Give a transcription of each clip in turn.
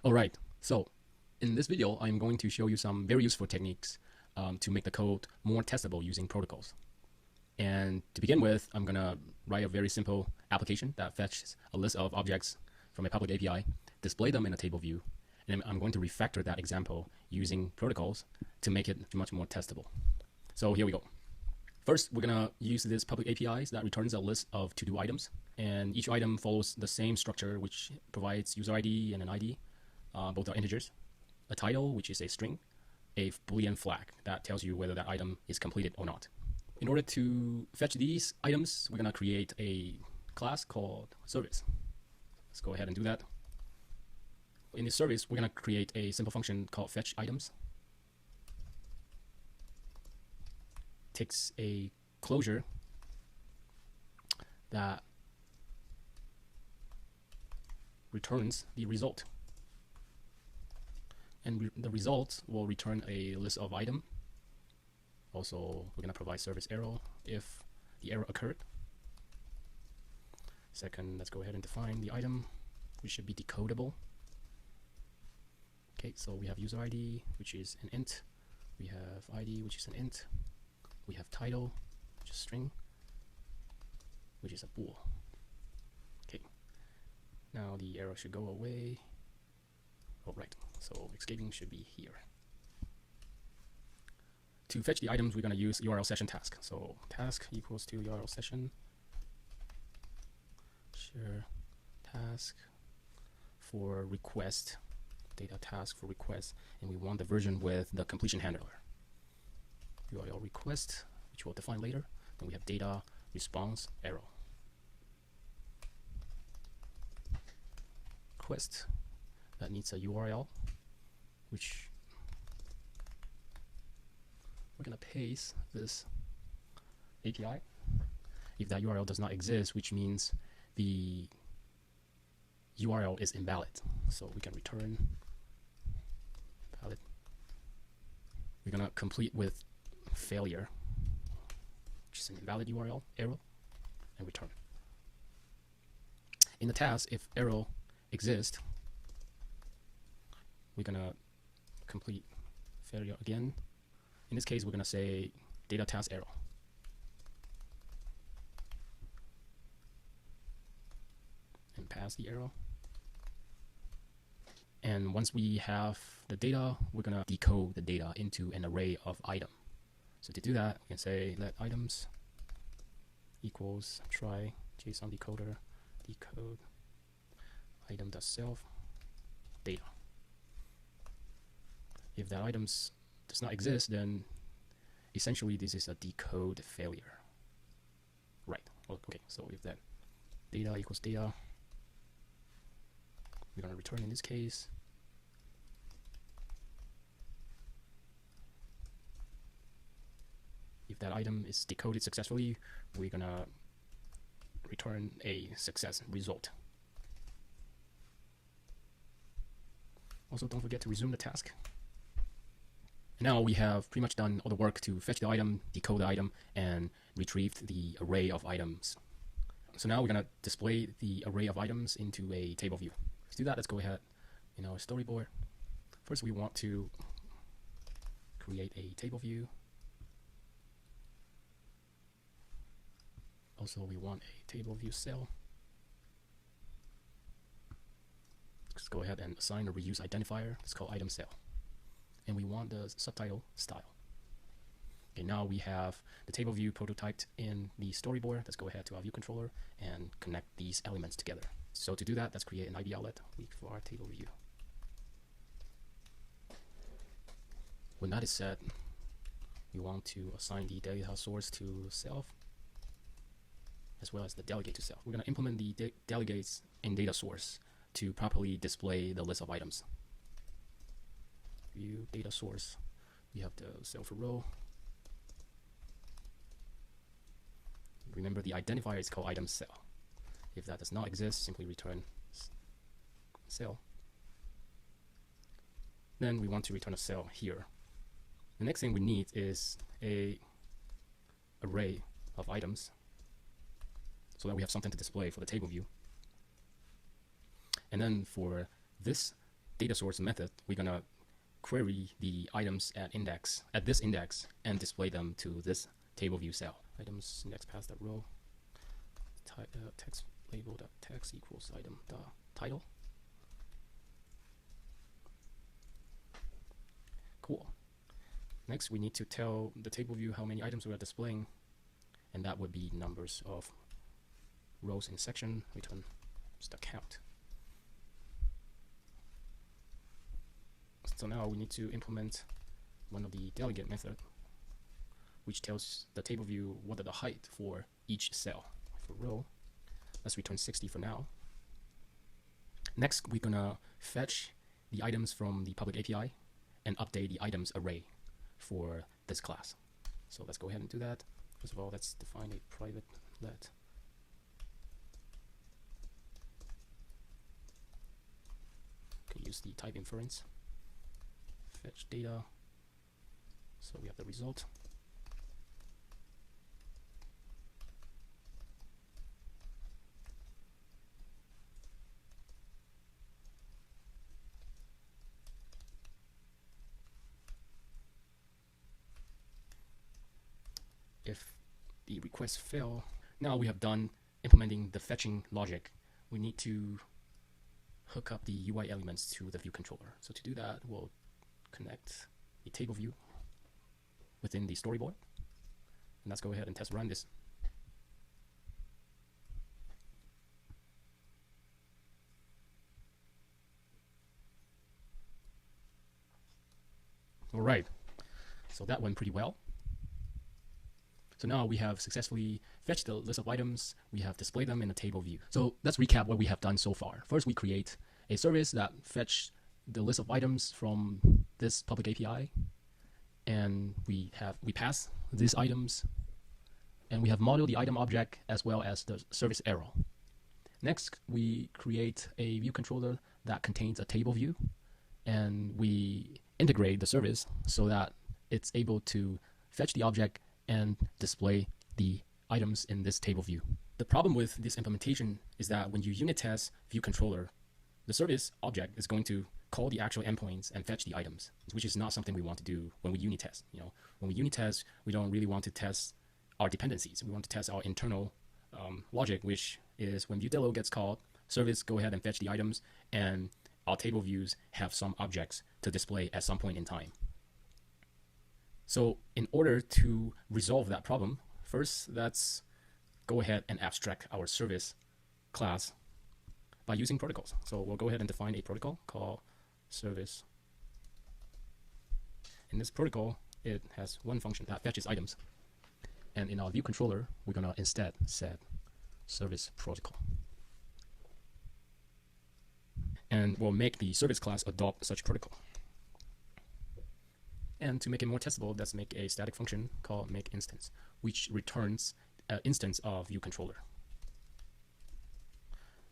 Alright, so in this video, I'm going to show you some very useful techniques to make the code more testable using protocols. And to begin with, I'm going to write a very simple application that fetches a list of objects from a public API, display them in a table view, and I'm going to refactor that example using protocols to make it much more testable. So here we go. First, we're going to use this public APIs that returns a list of to-do items, and each item follows the same structure, which provides user ID and an ID. Both are integers, a title, which is a string, a Boolean flag that tells you whether that item is completed or not. In order to fetch these items, we're going to create a class called service. Let's go ahead and do that. In this service, we're going to create a simple function called fetch items. Takes a closure that returns the result. And the result will return a list of item. Also, we're going to provide service error if the error occurred. Second, let's go ahead and define the item, which should be decodable. Okay, so we have user ID, which is an int. We have ID, which is an int. We have title, which is string, which is a bool. Okay, now the error should go away. Alright, so escaping should be here. To fetch the items, we're going to use URL session task. So task equals to URL session share task for request, data task for request, and we want the version with the completion handler. URL request, which we'll define later. Then we have data response arrow. Request that needs a URL, which we're going to paste this API. If that URL does not exist, which means the URL is invalid, so we can return valid. We're going to complete with failure, which is an invalid URL error, and return. In the task, if error exists, we're going to complete failure again. In this case, we're going to say data task error. And pass the error. And once we have the data, we're going to decode the data into an array of item. So to do that, we can say let items equals try JSON decoder decode item.self data. If that items does not exist, then essentially this is a decode failure. Right. Okay, so if that data equals data, we're going to return in this case if that item is decoded successfully, we're going to return a success result. Also, don't forget to resume the task. Now we have pretty much done all the work to fetch the item, decode the item, and retrieve the array of items. So now we're going to display the array of items into a table view. To do that, let's go ahead in our storyboard. First, we want to create a table view. Also, we want a table view cell. Let's go ahead and assign a reuse identifier. It's called item cell. And we want the subtitle style. Okay, now we have the table view prototyped in the storyboard. Let's go ahead to our view controller and connect these elements together. So to do that, let's create an ID outlet for our table view. When that is set, we want to assign the data source to self, as well as the delegate to self. We're going to implement the delegates in data source to properly display the list of items. View data source, we have the cell for row. Remember, the identifier is called item cell. If that does not exist, simply return cell. Then we want to return a cell here. The next thing we need is a array of items so that we have something to display for the table view. And then for this data source method, we're gonna query the items at this index and display them to this table view cell. Items index past that row. Text label text equals item title. Cool. Next, we need to tell the table view how many items we are displaying, and that would be numbers of rows in section. Return just a count. So now we need to implement one of the delegate method, which tells the table view what are the height for each cell. For row, let's return 60 for now. Next, we're gonna fetch the items from the public API and update the items array for this class. So let's go ahead and do that. First of all, let's define a private let. Okay, use the type inference. Fetch data. So we have the result. If the request fail, now we have done implementing the fetching logic. We need to hook up the UI elements to the view controller. So to do that, we'll connect the table view within the storyboard. And let's go ahead and test run this. All right, so that went pretty well. So now we have successfully fetched the list of items. We have displayed them in the table view. So let's recap what we have done so far. First, we create a service that fetch the list of items from this public API, and we pass these items, and we have modeled the item object as well as the service arrow. Next, we create a view controller that contains a table view, and we integrate the service so that it's able to fetch the object and display the items in this table view. The problem with this implementation is that when you unit test view controller, the service object is going to call the actual endpoints and fetch the items, which is not something we want to do when we unit test. When we unit test, we don't really want to test our dependencies. We want to test our internal logic, which is when viewDelo gets called, service go ahead and fetch the items, and our table views have some objects to display at some point in time. So in order to resolve that problem, first let's go ahead and abstract our service class by using protocols. So we'll go ahead and define a protocol called service. In this protocol, it has one function that fetches items. And in our view controller, we're gonna instead set service protocol. And we'll make the service class adopt such protocol. And to make it more testable, let's make a static function called makeInstance, which returns an instance of view controller.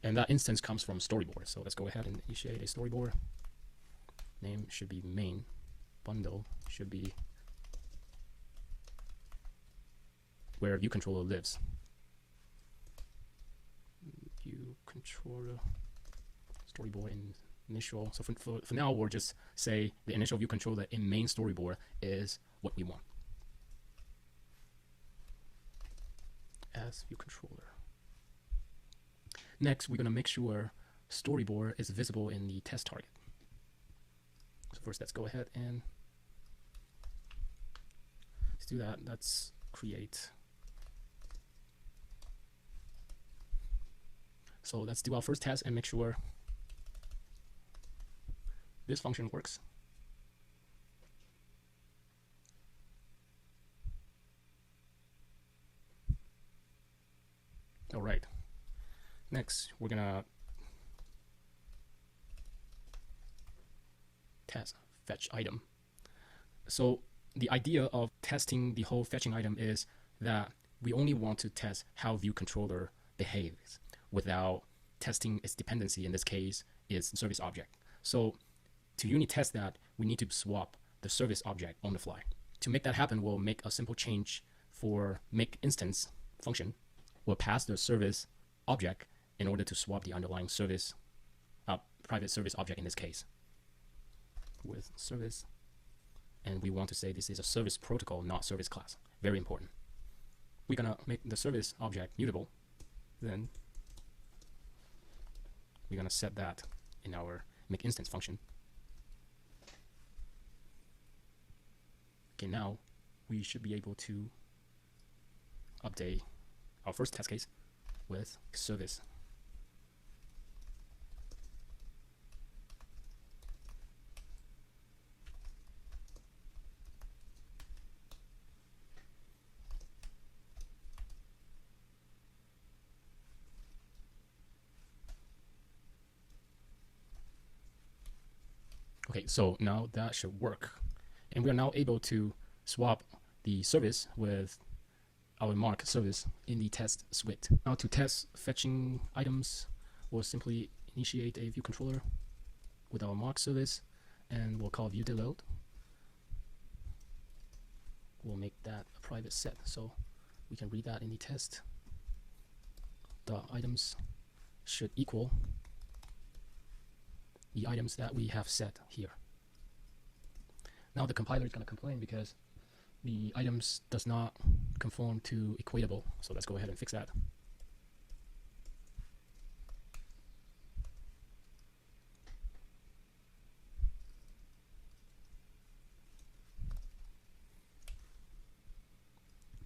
And that instance comes from Storyboard. So let's go ahead and initiate a Storyboard. Name should be main. Bundle should be where view controller lives. View controller, Storyboard in initial. So for now, we'll just say the initial view controller in main Storyboard is what we want as view controller. Next, we're going to make sure Storyboard is visible in the test target. So first, let's go ahead and let's do that. Let's create. So let's do our first test and make sure this function works. All right. Next, we're gonna test fetch item. So the idea of testing the whole fetching item is that we only want to test how view controller behaves without testing its dependency. In this case, is service object. So to unit test that, we need to swap the service object on the fly. To make that happen, we'll make a simple change for makeInstance function. We'll pass the service object in order to swap the underlying service, private service object in this case. with service, and we want to say this is a service protocol, not service class. Very important. We're gonna make the service object mutable, then we're gonna set that in our make instance function. Okay, now we should be able to update our first test case with service. Okay, so now that should work. And we are now able to swap the service with our mark service in the test suite. Now to test fetching items, we'll simply initiate a view controller with our mark service, and we'll call view deload. We'll make that a private set so we can read that in the test. The items should equal the items that we have set here. Now the compiler is going to complain because the items does not conform to equatable. So let's go ahead and fix that.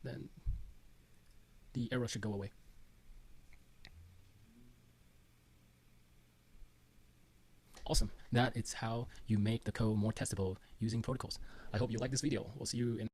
Then the error should go away. Awesome. That is how you make the code more testable using protocols. I hope you like this video. We'll see you in